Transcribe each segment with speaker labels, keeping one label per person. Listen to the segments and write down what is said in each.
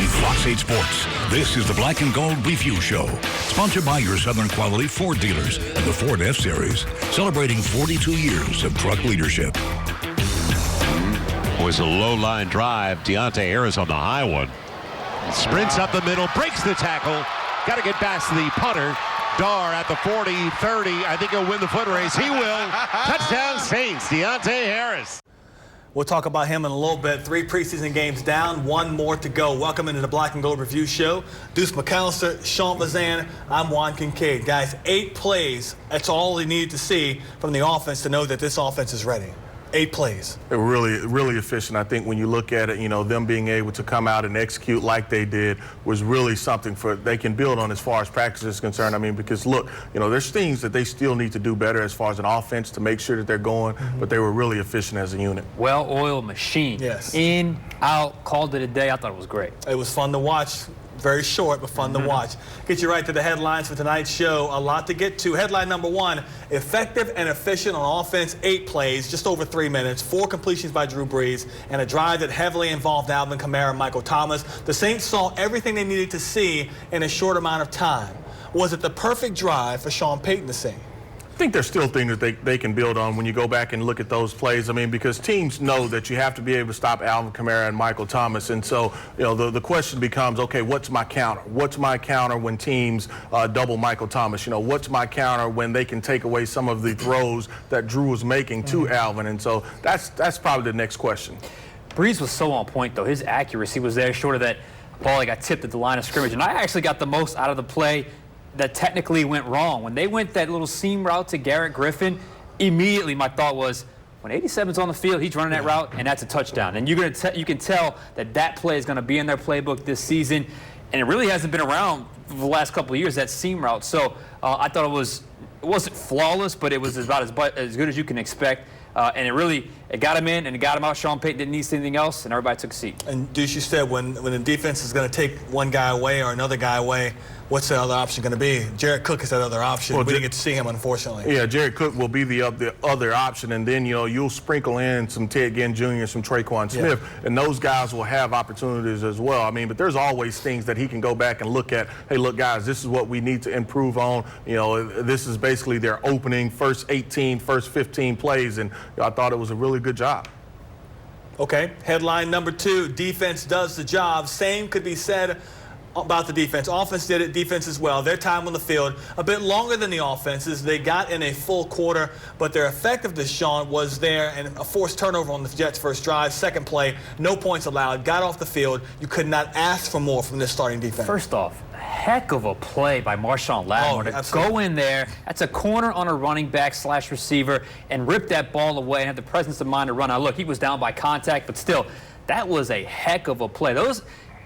Speaker 1: on Fox 8 Sports. This is the Black and Gold Review Show, sponsored by your Southern Quality Ford dealers and the Ford F-Series, celebrating 42 years of truck leadership.
Speaker 2: Was a low-line drive. Deontay Harris on the high one. Sprints up the middle, breaks the tackle. Got to get past the punter. Dar at the 40, 30. I think he'll win the foot race. He will. Touchdown Saints. Deontay Harris.
Speaker 3: We'll talk about him in a little bit. 3 preseason games down, 1 more to go. Welcome into the Black and Gold Review Show. Deuce McAllister, Sean Vazan, I'm Juan Kincaid. Guys, 8 plays. That's all they needed to see from the offense to know that this offense is ready. 8 plays.
Speaker 4: They're really efficient. I think when you look at it, them being able to come out and execute like they did was really something they can build on as far as practice is concerned. I mean, because look, there's things that they still need to do better as far as an offense to make sure that they're going, but they were really efficient as a unit.
Speaker 5: Well-oiled machine.
Speaker 3: Yes.
Speaker 5: In, out, called it a day. I thought it was great.
Speaker 3: It was fun to watch. Very short, but fun to watch. Get you right to the headlines for tonight's show. A lot to get to. Headline number 1, effective and efficient on offense, 8 plays, just over 3 minutes, 4 completions by Drew Brees, and a drive that heavily involved Alvin Kamara and Michael Thomas. The Saints saw everything they needed to see in a short amount of time. Was it the perfect drive for Sean Payton to see?
Speaker 4: I think there's still things that they can build on when you go back and look at those plays. I mean, because teams know that you have to be able to stop Alvin Kamara and Michael Thomas. And so, the question becomes, okay, what's my counter? What's my counter when teams double Michael Thomas? What's my counter when they can take away some of the throws that Drew was making to Alvin? And so that's probably the next question.
Speaker 5: Brees was so on point, though. His accuracy was there, short of that ball that got tipped at the line of scrimmage. And I actually got the most out of the play that technically went wrong. When they went that little seam route to Garrett Griffin, immediately my thought was, when 87's on the field, he's running that route, and that's a touchdown. And you can tell that play is going to be in their playbook this season, and it really hasn't been around for the last couple of years, that seam route. So I thought it wasn't flawless, but it was about as good as you can expect. And it got him in and it got him out. Sean Payton didn't need anything else, and everybody took a seat.
Speaker 3: And Deuce, you said when the defense is going to take one guy away or another guy away, what's the other option going to be? Jared Cook is that other option. We didn't get to see him, unfortunately.
Speaker 4: Yeah, Jared Cook will be the other option, and then you'll sprinkle in some Ted Ginn Jr., some Traquan Smith, and those guys will have opportunities as well. I mean, but there's always things that he can go back and look at. Hey, look, guys, this is what we need to improve on. This is basically their opening first 15 plays, and I thought it was a really good job.
Speaker 3: Okay, headline number 2, defense does the job. Same could be said about the defense. Offense did it, defense as well. Their time on the field, a bit longer than the offenses. They got in a full quarter, but their effectiveness, Sean, was there, and a forced turnover on the Jets' first drive. Second play, no points allowed, got off the field. You could not ask for more from this starting defense.
Speaker 5: First off, heck of a play by Marshawn Lattimore to go in there. That's a corner on a running back / receiver and rip that ball away and have the presence of mind to run. Now, look, he was down by contact, but still, that was a heck of a play.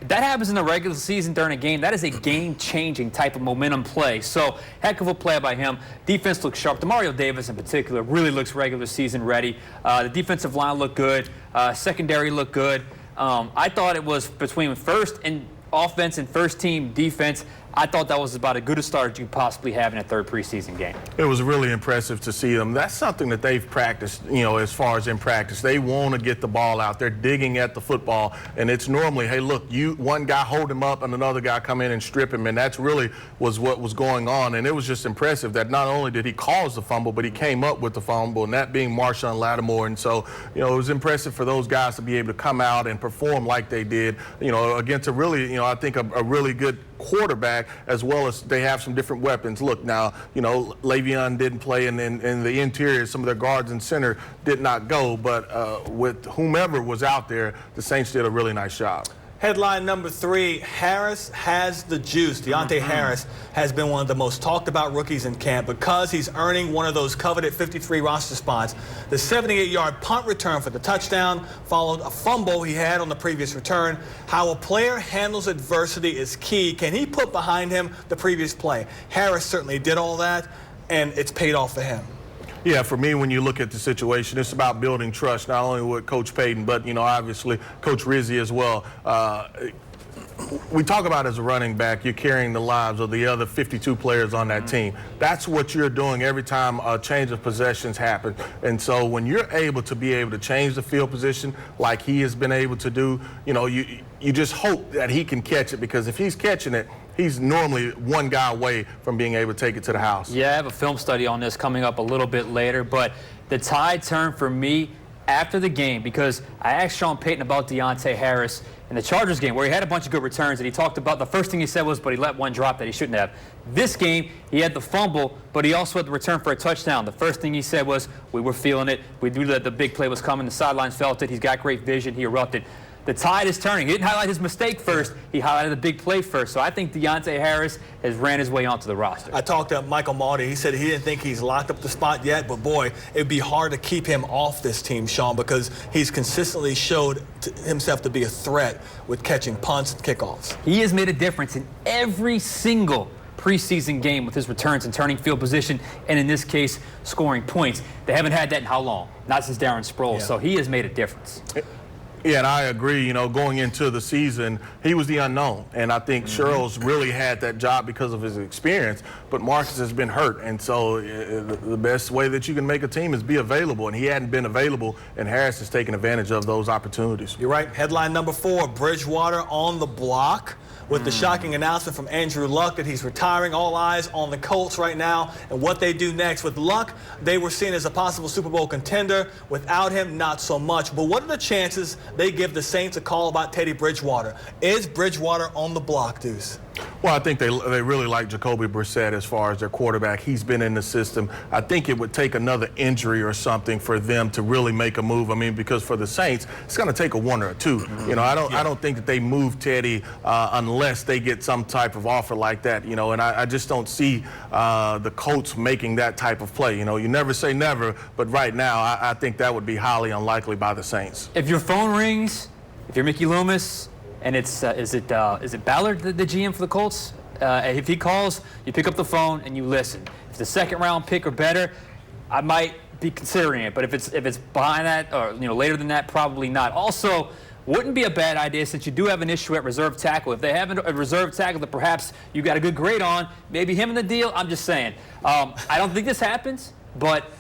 Speaker 5: That happens in the regular season during a game. That is a game-changing type of momentum play. So, heck of a play by him. Defense looks sharp. Demario Davis, in particular, really looks regular season ready. The defensive line looked good. Secondary looked good. I thought it was between first and offense and first team defense. I thought that was about as good a start as you possibly have in a 3rd preseason game.
Speaker 4: It was really impressive to see them. That's something that they've practiced, as far as in practice. They want to get the ball out. They're digging at the football, and it's normally, hey, look, one guy hold him up and another guy come in and strip him, and that's really was what was going on. And it was just impressive that not only did he cause the fumble, but he came up with the fumble, and that being Marshawn Lattimore. And so, it was impressive for those guys to be able to come out and perform like they did, against a really, I think a really good quarterback, as well as they have some different weapons. Look, now, Le'Veon didn't play, and in the interior, some of their guards and center did not go, but with whomever was out there, the Saints did a really nice job.
Speaker 3: Headline number 3, Harris has the juice. Deontay Harris has been one of the most talked about rookies in camp because he's earning one of those coveted 53 roster spots. The 78-yard punt return for the touchdown followed a fumble he had on the previous return. How a player handles adversity is key. Can he put behind him the previous play? Harris certainly did all that, and it's paid off for him.
Speaker 4: Yeah, for me, when you look at the situation, it's about building trust, not only with Coach Payton, but, obviously Coach Rizzi as well. we talk about as a running back, you're carrying the lives of the other 52 players on that team. That's what you're doing every time a change of possessions happens. And so when you're able to change the field position like he has been able to do, you just hope that he can catch it, because if he's catching it, he's normally one guy away from being able to take it to the house.
Speaker 5: Yeah, I have a film study on this coming up a little bit later, but the tide turned for me after the game, because I asked Sean Payton about Deontay Harris in the Chargers game, where he had a bunch of good returns, and he talked about, the first thing he said was, but he let one drop that he shouldn't have. This game, he had the fumble, but he also had the return for a touchdown. The first thing he said was, we were feeling it. We knew that the big play was coming. The sidelines felt it. He's got great vision. He erupted. The tide is turning. He didn't highlight his mistake first. He highlighted the big play first. So I think Deontay Harris has ran his way onto the roster. I
Speaker 3: talked to Michael Maldy. He said he didn't think he's locked up the spot yet, but boy, it'd be hard to keep him off this team, Sean, because he's consistently showed himself to be a threat with catching punts and kickoffs.
Speaker 5: He has made a difference in every single preseason game with his returns and turning field position, and in this case, scoring points. They haven't had that in how long? Not since Darren Sproles. Yeah. So he has made a difference.
Speaker 4: Yeah, and I agree. Going into the season, he was the unknown. And I think Sherles really had that job because of his experience. But Marcus has been hurt. And so the best way that you can make a team is be available. And he hadn't been available, and Harris has taken advantage of those opportunities.
Speaker 3: You're right. Headline number 4, Bridgewater on the block. With the shocking announcement from Andrew Luck that he's retiring. All eyes on the Colts right now and what they do next. With Luck, they were seen as a possible Super Bowl contender. Without him, not so much. But what are the chances they give the Saints a call about Teddy Bridgewater? Is Bridgewater on the block, Deuce?
Speaker 4: Well, I think they really like Jacoby Brissett as far as their quarterback. He's been in the system. I think it would take another injury or something for them to really make a move. I mean, because for the Saints, it's going to take a 1 or a 2. I don't think that they move Teddy unless they get some type of offer like that. And I just don't see the Colts making that type of play. You never say never, but right now I think that would be highly unlikely by the Saints.
Speaker 5: If your phone rings, if you're Mickey Loomis, and is it Ballard, the GM for the Colts? If he calls, you pick up the phone and you listen. If it's the second-round pick or better, I might be considering it. But if it's behind that or later than that, probably not. Also, wouldn't be a bad idea, since you do have an issue at reserve tackle. If they have a reserve tackle that perhaps you got a good grade on, maybe him in the deal. I'm just saying. I don't think this happens, but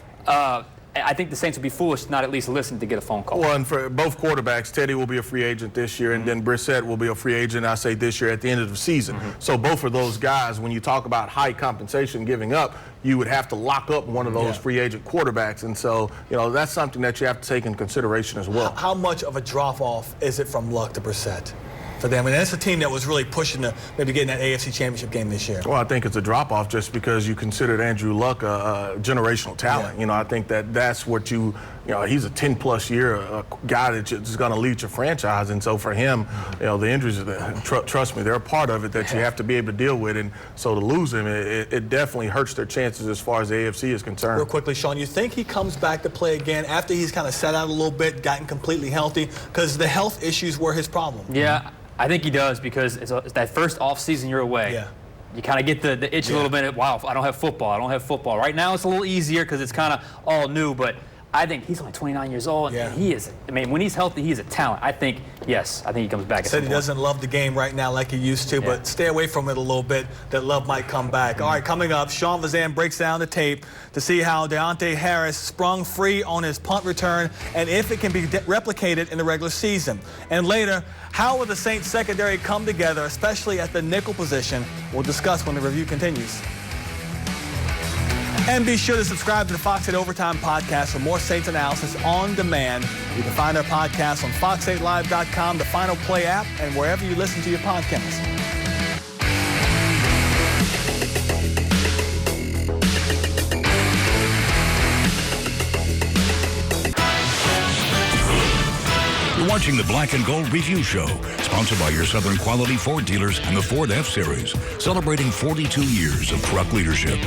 Speaker 5: I think the Saints would be foolish to not at least listen to get a phone call.
Speaker 4: Well, and for both quarterbacks, Teddy will be a free agent this year, and then Brissett will be a free agent, I say, this year at the end of the season. So both of those guys, when you talk about high compensation giving up, you would have to lock up one of those free agent quarterbacks. And so, that's something that you have to take into consideration as well.
Speaker 3: How much of a drop-off is it from Luck to Brissett for them? And that's a team that was really pushing to maybe getting that AFC Championship game this year.
Speaker 4: Well, I think it's a drop-off just because you considered Andrew Luck a generational talent. I think that's what he's a 10-plus year guy that's just going to lead your franchise. And so for him, the injuries, trust me, they're a part of it that you have to be able to deal with. And so to lose him, it definitely hurts their chances as far as the AFC is concerned.
Speaker 3: Real quickly, Sean, you think he comes back to play again after he's kind of sat out a little bit, gotten completely healthy? Because the health issues were his problem.
Speaker 5: Yeah. I think he does, because it's that first off-season you're away. Yeah. You kind of get the itch a little bit. Wow, I don't have football. Right now it's a little easier because it's kind of all new, but I think he's only 29 years old, and he is. I mean, when he's healthy, he's a talent. I think he comes back.
Speaker 3: Said he doesn't love the game right now like he used to, but stay away from it a little bit. That love might come back. All right, coming up, Sean Vazan breaks down the tape to see how Deontay Harris sprung free on his punt return and if it can be replicated in the regular season. And later, how will the Saints secondary come together, especially at the nickel position? We'll discuss when the review continues. And be sure to subscribe to the Fox 8 Overtime podcast for more Saints analysis on demand. You can find our podcast on fox8live.com, the Final Play app, and wherever you listen to your podcasts.
Speaker 1: You're watching the Black and Gold Review Show, sponsored by your Southern Quality Ford dealers and the Ford F-Series, celebrating 42 years of truck leadership.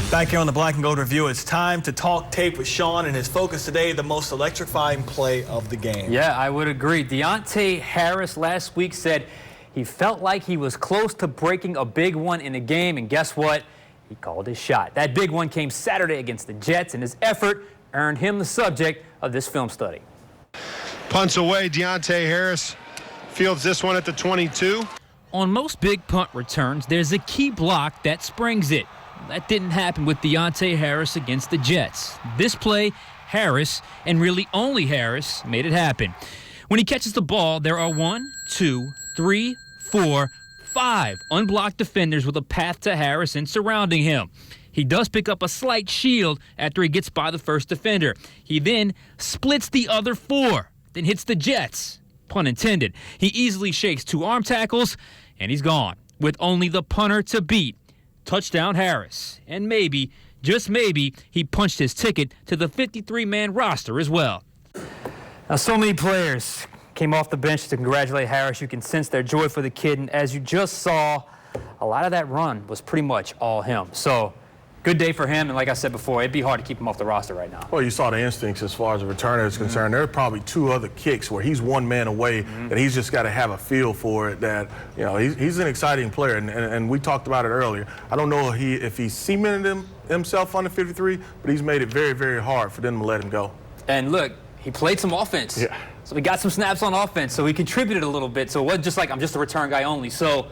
Speaker 3: Back here on the Black and Gold Review, it's time to talk tape with Sean, and his focus today, the most electrifying play of the game.
Speaker 5: Yeah, I would agree. Deontay Harris last week said he felt like he was close to breaking a big one in the game, and guess what? He called his shot. That big one came Saturday against the Jets, and his effort earned him the subject of this film study.
Speaker 6: Punts away, Deontay Harris Fields this one at the 22.
Speaker 7: On most big punt returns, there's a key block that springs it. That didn't happen with Deontay Harris against the Jets. This play, Harris, and really only Harris, made it happen. When he catches the ball, there are 1, 2, 3, 4, 5 unblocked defenders with a path to Harris and surrounding him. He does pick up a slight shield after he gets by the first defender. He then splits the other 4, then hits the Jets. Pun intended. He easily shakes 2 arm tackles, and he's gone, with only the punter to beat. Touchdown Harris. And maybe, just maybe, he punched his ticket to the 53-man roster as well.
Speaker 5: Now, so many players came off the bench to congratulate Harris. You can sense their joy for the kid, and as you just saw, a lot of that run was pretty much all him. So, good day for him, and like I said before, it'd be hard to keep him off the roster right now.
Speaker 4: Well, you saw the instincts as far as the returner is concerned. There are probably 2 other kicks where he's one man away, and he's just got to have a feel for it that, you know, he's an exciting player, and we talked about it earlier. I don't know if he cemented himself on the 53, but he's made it very, very hard for them to let him go.
Speaker 5: And look, he played some offense.
Speaker 4: Yeah.
Speaker 5: So he got some snaps on offense, so he contributed a little bit. So it wasn't just like, I'm just a return guy only. So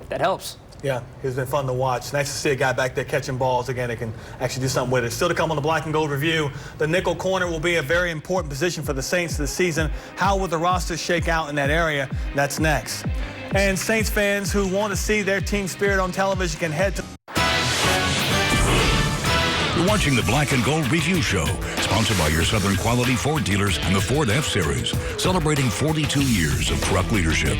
Speaker 5: that helps.
Speaker 3: Yeah, it's been fun to watch. Nice to see a guy back there catching balls again that can actually do something with it. Still to come on the Black and Gold Review, the nickel corner will be a very important position for the Saints this season. How will the roster shake out in that area? That's next. And Saints fans who want to see their team spirit on television can head to...
Speaker 1: You're watching the Black and Gold Review Show, sponsored by your Southern Quality Ford dealers and the Ford F-Series, celebrating 42 years of truck leadership.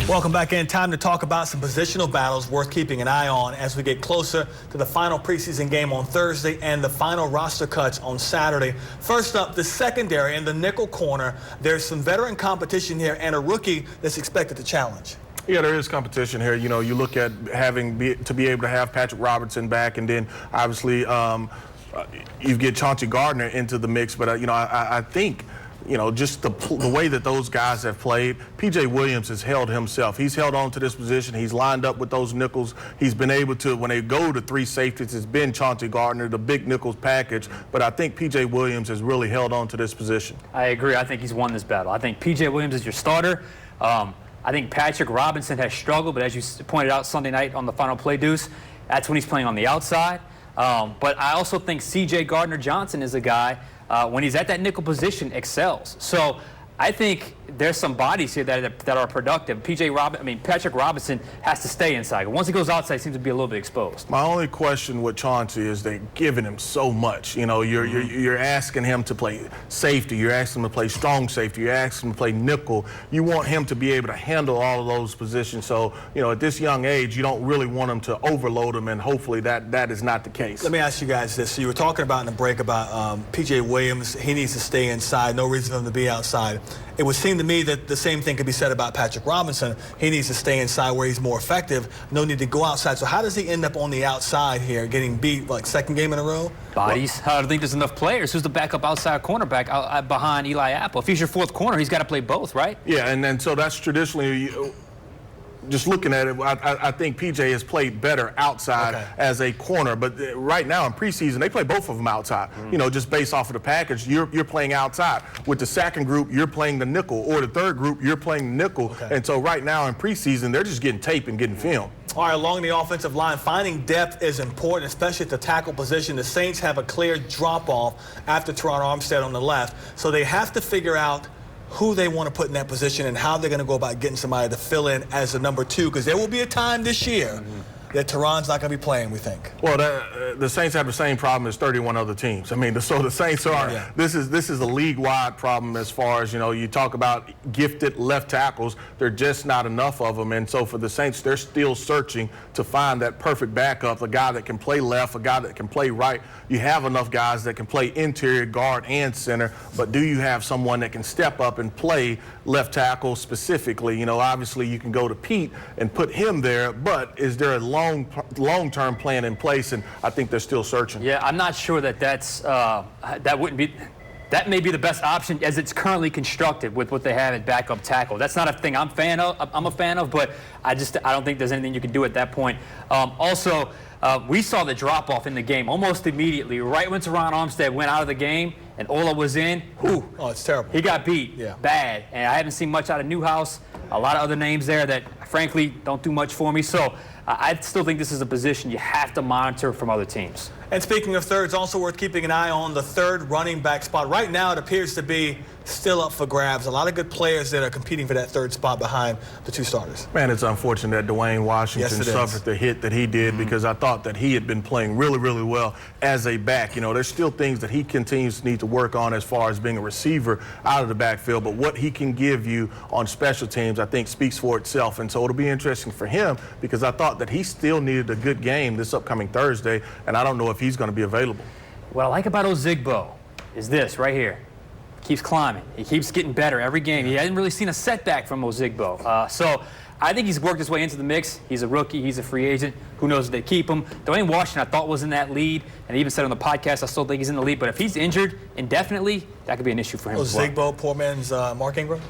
Speaker 3: Welcome back in. Time to talk about some positional battles worth keeping an eye on as we get closer to the final preseason game on Thursday and the final roster cuts on Saturday. First up, the secondary and the nickel corner. There's some veteran competition here and a rookie that's expected to challenge.
Speaker 4: Yeah, there is competition here. You know, you look at to be able to have Patrick Robertson back, and then obviously you get Chauncey Gardner into the mix. But, you know, I think, you know, just the way that those guys have played, P.J. Williams has held himself. He's held on to this position. He's lined up with those nickels. He's been able to, when they go to 3 safeties, it's been Chauncey Gardner, the big nickels package. But I think P.J. Williams has really held on to this position.
Speaker 5: I agree. I think he's won this battle. I think P.J. Williams is your starter. I think Patrick Robinson has struggled, but as you pointed out Sunday night on the Final Play Deuce, that's when he's playing on the outside. But I also think C.J. Gardner-Johnson is a guy, when he's at that nickel position, excels. So I think there's some bodies here that are productive. Patrick Robinson has to stay inside. Once he goes outside, he seems to be a little bit exposed.
Speaker 4: My only question with Chauncey is they're giving him so much. You know, you're asking him to play safety. You're asking him to play strong safety. You're asking him to play nickel. You want him to be able to handle all of those positions. So, you know, at this young age, you don't really want him to overload him, and hopefully that is not the case.
Speaker 3: Let me ask you guys this. So you were talking about in the break about P.J. Williams. He needs to stay inside. No reason for him to be outside. It would seem to me that the same thing could be said about Patrick Robinson. He needs to stay inside where he's more effective. No need to go outside. So how does he end up on the outside here, getting beat like second game in a row?
Speaker 5: Bodies. I don't think there's enough players. Who's the backup outside cornerback behind Eli Apple? If he's your 4th corner, he's got to play both, right?
Speaker 4: Yeah, and then so that's traditionally. Just looking at it, I think PJ has played better outside as a corner, but right now in preseason, they play both of them outside. You know, just based off of the package, you're playing outside. With the second group, you're playing the nickel, or the third group, you're playing the nickel. And so right now in preseason, they're just getting tape and getting film.
Speaker 3: All right, along the offensive line, finding depth is important, especially at the tackle position. The Saints have a clear drop-off after Teron Armstead on the left, so they have to figure out who they want to put in that position and how they're going to go about getting somebody to fill in as the number 2, because there will be a time this year that Teron's not going to be playing, we think.
Speaker 4: Well, the Saints have the same problem as 31 other teams. I mean, so the Saints are, this is a league-wide problem as far as, you know, you talk about gifted left tackles. There are just not enough of them. And so for the Saints, they're still searching to find that perfect backup, a guy that can play left, a guy that can play right. You have enough guys that can play interior, guard, and center, but do you have someone that can step up and play left tackle specifically? You know, obviously you can go to Pete and put him there, but is there a long-term plan in place? And I think they're still searching.
Speaker 5: Yeah, I'm not sure that that may be the best option as it's currently constructed with what they have at backup tackle. That's not a thing I'm a fan of, but I don't think there's anything you can do at that point. Also, we saw the drop-off in the game almost immediately. Right when Teron Armstead went out of the game, and Ola was in. Whew,
Speaker 3: oh, it's terrible.
Speaker 5: He got beat bad, and I haven't seen much out of Newhouse. A lot of other names there that, frankly, don't do much for me. So I still think this is a position you have to monitor from other teams.
Speaker 3: And speaking of thirds, also worth keeping an eye on the third running back spot. Right now, it appears to be still up for grabs. A lot of good players that are competing for that third spot behind the two starters.
Speaker 4: Man, it's unfortunate that Dwayne Washington suffered the hit that he did because I thought that he had been playing really, really well as a back. You know, there's still things that he continues to need to work on as far as being a receiver out of the backfield, but what he can give you on special teams, I think, speaks for itself. And so it'll be interesting for him because I thought that he still needed a good game this upcoming Thursday, and I don't know if he's going to be available.
Speaker 5: What I like about Ozigbo is this right here. Keeps climbing. He keeps getting better every game. He hasn't really seen a setback from Ozigbo. So I think he's worked his way into the mix. He's a rookie. He's a free agent. Who knows if they keep him. Dwayne Washington, I thought, was in that lead. And I even said on the podcast, I still think he's in the lead. But if he's injured indefinitely, that could be an issue for him as well.
Speaker 3: Ozigbo, poor man's Mark Ingram?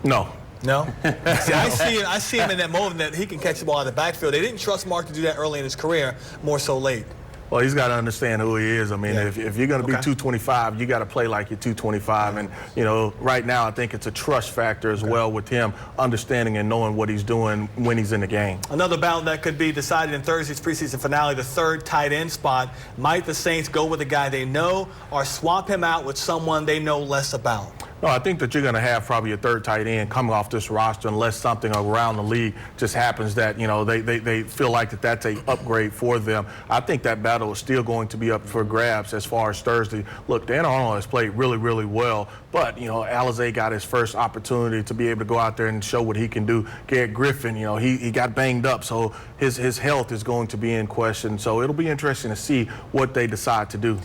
Speaker 4: No.
Speaker 3: No? See, I see him in that moment that he can catch the ball out of the backfield. They didn't trust Mark to do that early in his career, more so late.
Speaker 4: Well, he's got to understand who he is. I mean, if you're going to be 225, you got to play like you're 225. And, you know, right now I think it's a trust factor as well with him understanding and knowing what he's doing when he's in the game.
Speaker 3: Another battle that could be decided in Thursday's preseason finale, the third tight end spot. Might the Saints go with a guy they know or swap him out with someone they know less about?
Speaker 4: No, I think that you're going to have probably a third tight end coming off this roster unless something around the league just happens that, you know, they feel like that's a upgrade for them. I think that battle is still going to be up for grabs as far as Thursday. Look, Dan Arnold has played really, really well, but, you know, Alizé got his first opportunity to be able to go out there and show what he can do. Garrett Griffin, you know, he got banged up, so his health is going to be in question. So it'll be interesting to see what they decide to do.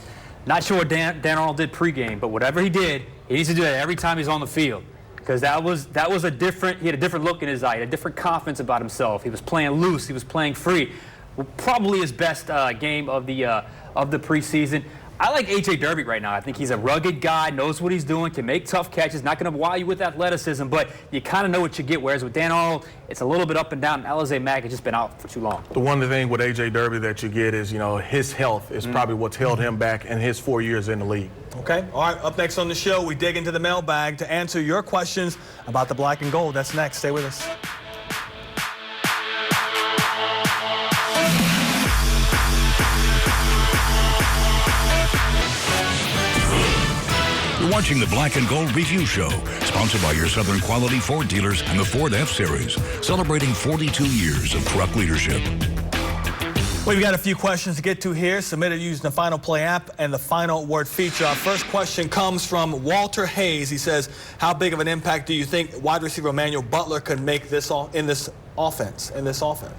Speaker 5: Not sure what Dan Arnold did pregame, but whatever he did, he needs to do that every time he's on the field, because that was a different. He had a different look in his eye, a different confidence about himself. He was playing loose. He was playing free. Probably his best game of the preseason. I like A.J. Derby right now. I think he's a rugged guy, knows what he's doing, can make tough catches, not going to wow you with athleticism, but you kind of know what you get. Whereas with Dan Arnold, it's a little bit up and down. Alizé Mack has just been out for too long.
Speaker 4: The one thing with A.J. Derby that you get is, you know, his health is probably what's held him back in his 4 years in the league.
Speaker 3: Okay. All right. Up next on the show, we dig into the mailbag to answer your questions about the black and gold. That's next. Stay with us.
Speaker 1: You're watching the Black and Gold Review Show, sponsored by your Southern Quality Ford dealers and the Ford F-Series, celebrating 42 years of truck leadership.
Speaker 3: We've got a few questions to get to here, submitted using the Final Play app and the Final Word feature. Our first question comes from Walter Hayes. He says, how big of an impact do you think wide receiver Emmanuel Butler could make in this offense? I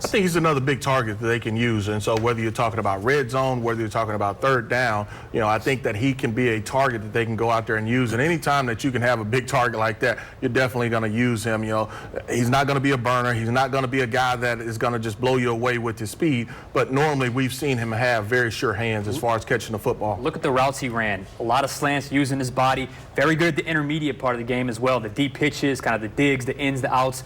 Speaker 4: think he's another big target that they can use. And so whether you're talking about red zone, whether you're talking about third down, you know, I think that he can be a target that they can go out there and use. And any time that you can have a big target like that, you're definitely going to use him. You know, he's not going to be a burner. He's not going to be a guy that is going to just blow you away with his speed. But normally we've seen him have very sure hands as far as catching the football.
Speaker 5: Look at the routes he ran. A lot of slants using his body. Very good at the intermediate part of the game as well. The deep pitches, kind of the digs, the ins, the outs.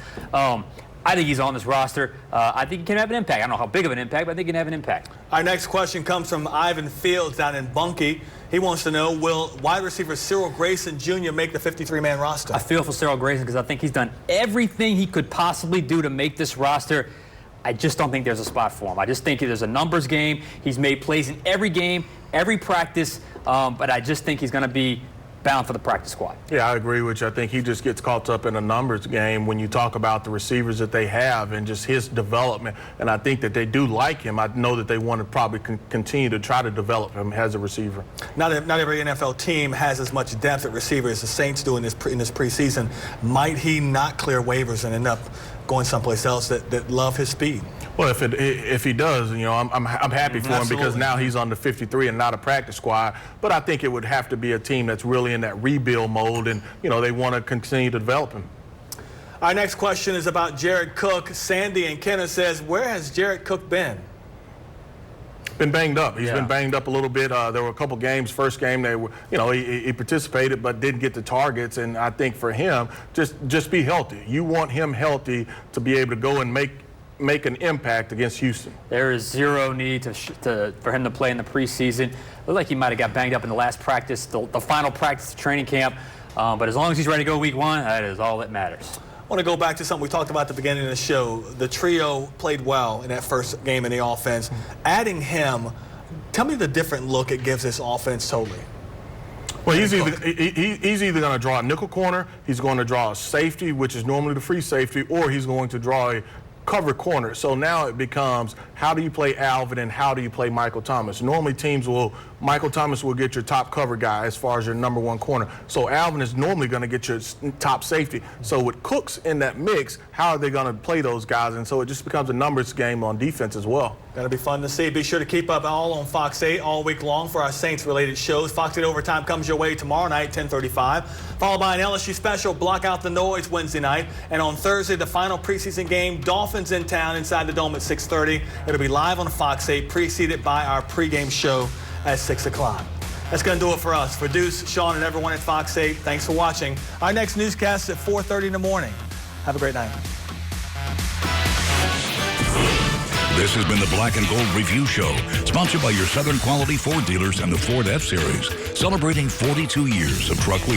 Speaker 5: I think he's on this roster. I think he can have an impact. I don't know how big of an impact, but I think he can have an impact.
Speaker 3: Our next question comes from Ivan Fields down in Bunkie. He wants to know, will wide receiver Cyril Grayson Jr. make the 53-man roster?
Speaker 5: I feel for Cyril Grayson because I think he's done everything he could possibly do to make this roster. I just don't think there's a spot for him. I just think there's a numbers game. He's made plays in every game, every practice, but I just think he's going to be bound for the practice squad.
Speaker 4: Yeah, I agree with you. I think he just gets caught up in a numbers game when you talk about the receivers that they have and just his development. And I think that they do like him. I know that they want to probably continue to try to develop him as a receiver.
Speaker 3: Not every NFL team has as much depth at receiver as the Saints do in this preseason. Might he not clear waivers and end up going someplace else that love his speed?
Speaker 4: Well, if he does, you know, I'm happy for him because now he's on the 53 and not a practice squad. But I think it would have to be a team that's really in that rebuild mode, and you know they want to continue to develop him.
Speaker 3: Our next question is about Jared Cook. Sandy and Kenna says, where has Jared Cook been?
Speaker 4: Been banged up. He's been banged up a little bit. There were a couple games. First game, they were, you know, he participated but didn't get the targets. And I think for him, just be healthy. You want him healthy to be able to go and make make an impact against Houston.
Speaker 5: There is zero need for him to play in the preseason. Looked like he might have got banged up in the last practice, the final practice of training camp. But as long as he's ready to go week 1, that is all that matters.
Speaker 3: I want to go back to something we talked about at the beginning of the show. The trio played well in that first game in the offense. Adding him, tell me the different look it gives this offense totally.
Speaker 4: Well, he's either going to draw a nickel corner, he's going to draw a safety, which is normally the free safety, or he's going to draw a cover corner. So now it becomes, how do you play Alvin and how do you play Michael Thomas? Normally Michael Thomas will get your top cover guy as far as your number 1 corner. So Alvin is normally going to get your top safety. So with Cooks in that mix, how are they going to play those guys? And so it just becomes a numbers game on defense as well.
Speaker 3: That'll be fun to see. Be sure to keep up all on Fox 8 all week long for our Saints-related shows. Fox 8 Overtime comes your way tomorrow night, 10:35, followed by an LSU special, Block Out the Noise, Wednesday night. And on Thursday, the final preseason game, Dolphins in town inside the Dome at 6:30. It'll be live on Fox 8, preceded by our pregame show at 6 o'clock. That's going to do it for us. For Deuce, Sean, and everyone at Fox 8, thanks for watching. Our next newscast is at 4:30 in the morning. Have a great night.
Speaker 1: This has been the Black and Gold Review Show, sponsored by your Southern Quality Ford dealers and the Ford F-Series, celebrating 42 years of truck leadership.